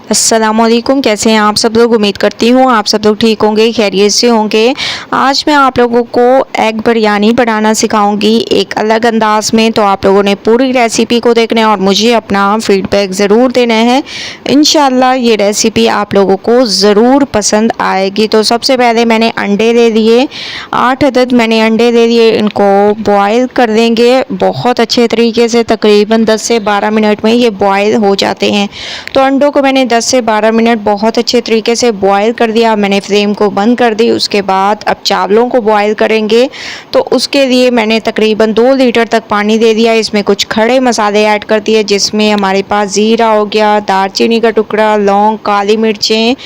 अस्सलामुअलैकुम, कैसे हैं आप सब लोग। उम्मीद करती हूँ आप सब लोग ठीक होंगे, खैरियत से होंगे। आज मैं आप लोगों को एग बिरयानी बनाना सिखाऊंगी एक अलग अंदाज में। तो आप लोगों ने पूरी रेसिपी को देखना है और मुझे अपना फीडबैक ज़रूर देना है। इंशाल्लाह ये रेसिपी आप लोगों को ज़रूर पसंद आएगी। तो सबसे पहले मैंने अंडे ले लिए, 8 अदद मैंने अंडे ले लिए। इनको बॉयल कर देंगे बहुत अच्छे तरीके से, तकरीबन 10 से 12 मिनट में ये बॉयल हो जाते हैं। तो अंडों को मैंने 10 से 12 मिनट बहुत अच्छे तरीके से बॉयल कर दिया। मैंने फ्लेम को बंद कर दी। उसके बाद अब चावलों को बॉयल करेंगे। तो उसके लिए मैंने तकरीबन 2 लीटर तक पानी दे दिया। इसमें कुछ खड़े मसाले ऐड कर दिए, जिसमें हमारे पास ज़ीरा हो गया, दालचीनी का टुकड़ा, लौंग, काली मिर्चें,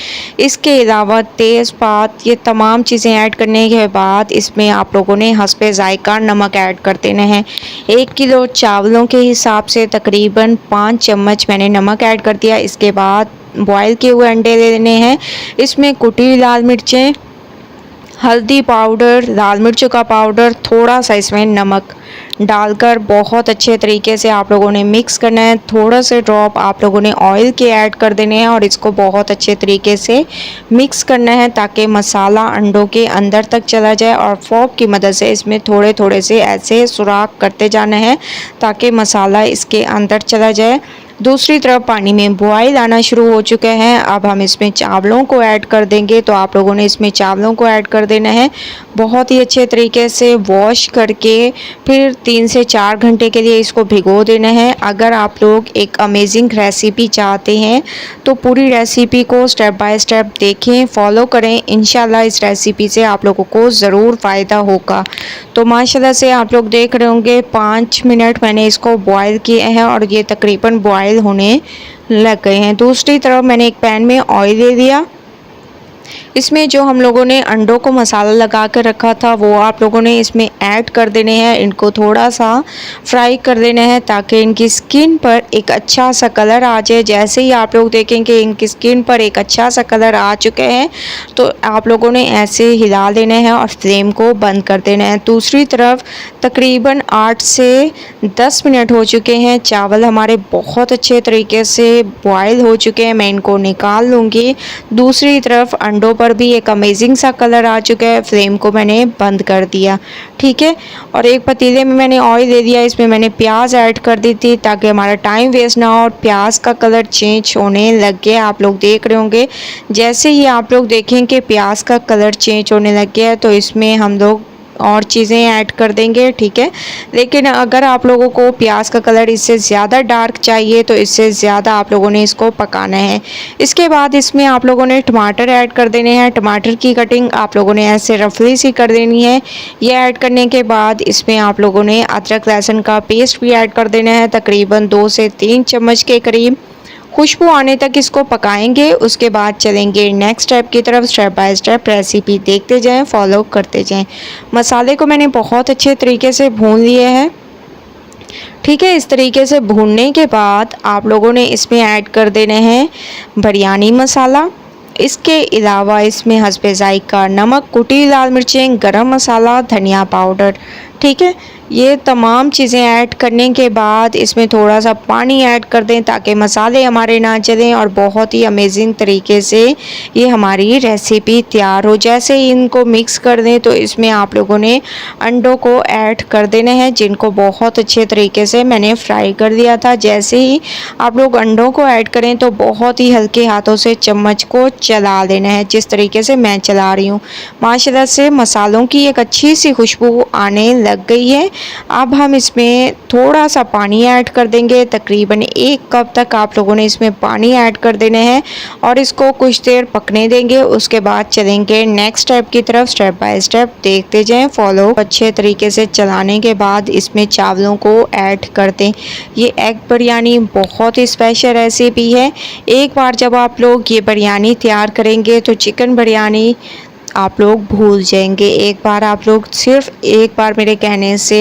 इसके अलावा तेज़पात, ये तमाम चीज़ें ऐड करने के बाद इसमें आप लोगों ने हस्बे ज़ायका नमक ऐड कर देना है। 1 किलो चावलों के हिसाब से तकरीबन 5 चम्मच मैंने नमक ऐड कर दिया। इसके बाद बॉयल किए हुए अंडे लेने हैं। इसमें कुटी हुई लाल मिर्चें, हल्दी पाउडर, लाल मिर्चों का पाउडर, थोड़ा सा इसमें नमक डालकर बहुत अच्छे तरीके से आप लोगों ने मिक्स करना है। थोड़ा से ड्रॉप आप लोगों ने ऑयल के ऐड कर देने हैं और इसको बहुत अच्छे तरीके से मिक्स करना है ताकि मसाला अंडों के अंदर तक चला जाए। और फोर्क की मदद से इसमें थोड़े थोड़े से ऐसे सुराख करते जाना है ताकि मसाला इसके अंदर चला जाए। दूसरी तरफ पानी में बॉयल आना शुरू हो चुके हैं। अब हम इसमें चावलों को ऐड कर देंगे। तो आप लोगों ने इसमें चावलों को ऐड कर देना है। बहुत ही अच्छे तरीके से वॉश करके फिर 3 से 4 घंटे के लिए इसको भिगो देना है। अगर आप लोग एक अमेजिंग रेसिपी चाहते हैं तो पूरी रेसिपी को स्टेप बाय स्टेप देखें, फॉलो करें। इंशाल्लाह इस रेसिपी से आप लोगों को ज़रूर फ़ायदा होगा। तो माशाल्लाह से आप लोग देख रहे होंगे 5 मिनट मैंने इसको बॉयल किए हैं और ये तकरीबन बॉयल होने लग गए हैं। दूसरी तरफ मैंने एक पैन में ऑयल ले लिया। इसमें जो हम लोगों ने अंडों को मसाला लगा कर रखा था वो आप लोगों ने इसमें ऐड कर देने हैं। इनको थोड़ा सा फ्राई कर देना है ताकि इनकी स्किन पर एक अच्छा सा कलर आ जाए। जैसे ही आप लोग देखें कि इनकी स्किन पर एक अच्छा सा कलर आ चुके हैं तो आप लोगों ने ऐसे हिला देना है और फ्लेम को बंद कर देना है। दूसरी तरफ तकरीबन 8 से 10 मिनट हो चुके हैं। चावल हमारे बहुत अच्छे तरीके से बॉयल हो चुके हैं। मैं इनको निकाल लूँगी। दूसरी तरफ अंडों पर भी एक अमेजिंग सा कलर आ चुका है। फ्लेम को मैंने बंद कर दिया, ठीक है। और एक पतीले में मैंने ऑयल दे दिया। इसमें मैंने प्याज ऐड कर दी थी ताकि हमारा टाइम वेस्ट ना हो और प्याज का कलर चेंज होने लग गया। आप लोग देख रहे होंगे जैसे ही आप लोग देखें कि प्याज का कलर चेंज होने लग गया है तो इसमें हम लोग और चीज़ें ऐड कर देंगे, ठीक है। लेकिन अगर आप लोगों को प्याज का कलर इससे ज़्यादा डार्क चाहिए तो इससे ज़्यादा आप लोगों ने इसको पकाना है। इसके बाद इसमें आप लोगों ने टमाटर ऐड कर देने हैं। टमाटर की कटिंग आप लोगों ने ऐसे रफली सी कर देनी है। ये ऐड करने के बाद इसमें आप लोगों ने अदरक लहसुन का पेस्ट भी ऐड कर देना है, तकरीबन 2 से 3 चम्मच के करीब। खुशबू आने तक इसको पकाएंगे। उसके बाद चलेंगे नेक्स्ट स्टेप की तरफ। स्टेप बाय स्टेप रेसिपी देखते जाएं, फॉलो करते जाएं। मसाले को मैंने बहुत अच्छे तरीके से भून लिए हैं, ठीक है। इस तरीके से भूनने के बाद आप लोगों ने इसमें ऐड कर देने हैं बिरयानी मसाला। इसके अलावा इसमें हस्बे ज़ायका नमक, कुटी लाल मिर्चें, गरम मसाला, धनिया पाउडर, ठीक है। ये तमाम चीज़ें ऐड करने के बाद इसमें थोड़ा सा पानी ऐड कर दें ताकि मसाले हमारे ना जलें और बहुत ही अमेजिंग तरीके से ये हमारी रेसिपी तैयार हो। जैसे ही इनको मिक्स कर दें तो इसमें आप लोगों ने अंडों को ऐड कर देने हैं, जिनको बहुत अच्छे तरीके से मैंने फ्राई कर दिया था। जैसे ही आप लोग अंडों को ऐड करें तो बहुत ही हल्के हाथों से चम्मच को चला देना है, जिस तरीके से मैं चला रही हूँ। माशाल्लाह से मसालों की एक अच्छी सी खुशबू आने लग गई है। अब हम इसमें थोड़ा सा पानी ऐड कर देंगे। तकरीबन 1 कप तक आप लोगों ने इसमें पानी ऐड कर देना है और इसको कुछ देर पकने देंगे। उसके बाद चलेंगे नेक्स्ट स्टेप की तरफ। स्टेप बाय स्टेप देखते जाएं, फॉलो अच्छे तरीके से चलाने के बाद इसमें चावलों को ऐड कर दें। ये एग बिरयानी बहुत ही स्पेशल रेसिपी है। एक बार जब आप लोग ये बिरयानी तैयार करेंगे तो चिकन बिरयानी आप लोग भूल जाएंगे। एक बार आप लोग सिर्फ एक बार मेरे कहने से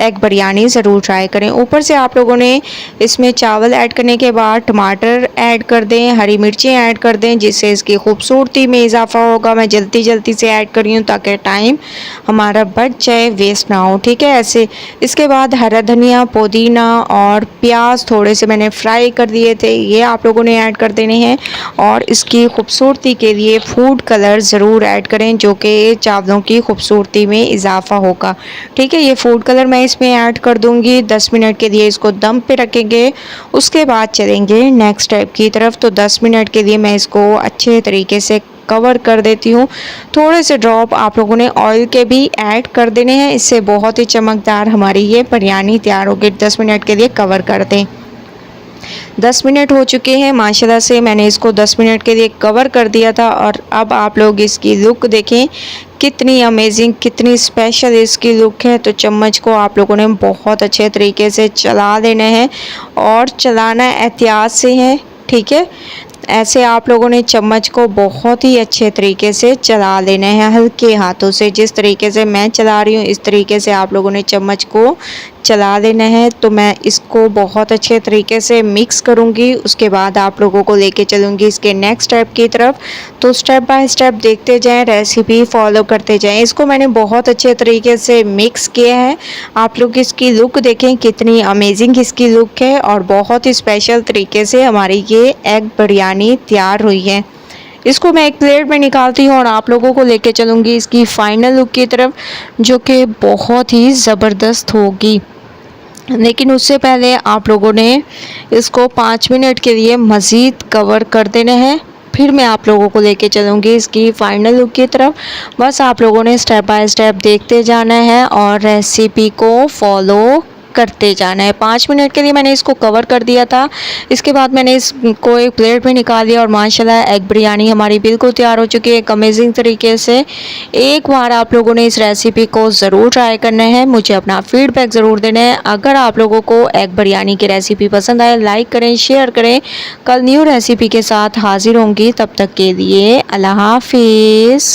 एग बिरयानी ज़रूर ट्राई करें। ऊपर से आप लोगों ने इसमें चावल ऐड करने के बाद टमाटर ऐड कर दें, हरी मिर्चें ऐड कर दें, जिससे इसकी खूबसूरती में इजाफा होगा। मैं जल्दी से ऐड कर रही हूँ ताकि टाइम हमारा बच जाए, वेस्ट ना हो, ठीक है। ऐसे इसके बाद हरा धनिया, पुदीना और प्याज थोड़े से मैंने फ्राई कर दिए थे, ये आप लोगों ने ऐड कर देने हैं। और इसकी खूबसूरती के लिए फूड कलर ज़रूर ऐड करें, जो कि चावलों की खूबसूरती में इजाफा होगा, ठीक है। ये फूड कलर मैं इसमें ऐड कर दूंगी। 10 मिनट के लिए इसको दम पे रखेंगे, उसके बाद चलेंगे नेक्स्ट स्टेप की तरफ। तो 10 मिनट के लिए मैं इसको अच्छे तरीके से कवर कर देती हूँ। थोड़े से ड्रॉप आप लोगों ने ऑयल के भी ऐड कर देने हैं, इससे बहुत ही चमकदार हमारी ये बिरयानी तैयार होगी। 10 मिनट के लिए कवर कर दें। 10 मिनट हो चुके हैं माशाल्लाह से, मैंने इसको 10 मिनट के लिए कवर कर दिया था। और अब आप लोग इसकी लुक देखें, कितनी अमेजिंग, कितनी स्पेशल इसकी लुक है। तो चम्मच को आप लोगों ने बहुत अच्छे तरीके से चला देना है और चलाना एहतियात से है, ठीक है। ऐसे आप लोगों ने चम्मच को बहुत ही अच्छे तरीके से चला लेना है, हल्के हाथों से। जिस तरीके से मैं चला रही हूँ इस तरीके से आप लोगों ने चम्मच को चला लेना है। तो मैं इसको बहुत अच्छे तरीके से मिक्स करूँगी, उसके बाद आप लोगों को लेके चलूँगी इसके नेक्स्ट स्टेप की तरफ। तो स्टेप बाय स्टेप देखते जाएं, रेसिपी फॉलो करते जाएं। इसको मैंने बहुत अच्छे तरीके से मिक्स किया है। आप लोग इसकी लुक देखें, कितनी अमेजिंग इसकी लुक है और बहुत ही स्पेशल तरीके से हमारी ये एग बिरयानी तैयार हुई है। इसको मैं एक प्लेट में निकालती हूँ और आप लोगों को लेके चलूँगी इसकी फाइनल लुक की तरफ, जो कि बहुत ही ज़बरदस्त होगी। लेकिन उससे पहले आप लोगों ने इसको 5 मिनट के लिए मज़ीद कवर कर देना है, फिर मैं आप लोगों को लेके चलूँगी इसकी फ़ाइनल लुक की तरफ। बस आप लोगों ने स्टेप बाय स्टेप देखते जाना है और रेसिपी को फॉलो करते जाना है। 5 मिनट के लिए मैंने इसको कवर कर दिया था। इसके बाद मैंने इसको एक प्लेट में निकाल लिया और माशाल्लाह एग बिरयानी हमारी बिल्कुल तैयार हो चुकी है एक अमेजिंग तरीके से। एक बार आप लोगों ने इस रेसिपी को ज़रूर ट्राई करना है, मुझे अपना फीडबैक ज़रूर देना है। अगर आप लोगों को एग बिरयानी की रेसिपी पसंद आए, लाइक करें, शेयर करें। कल न्यू रेसिपी के साथ हाजिर होंगी, तब तक के लिए अल्लाह हाफिज़।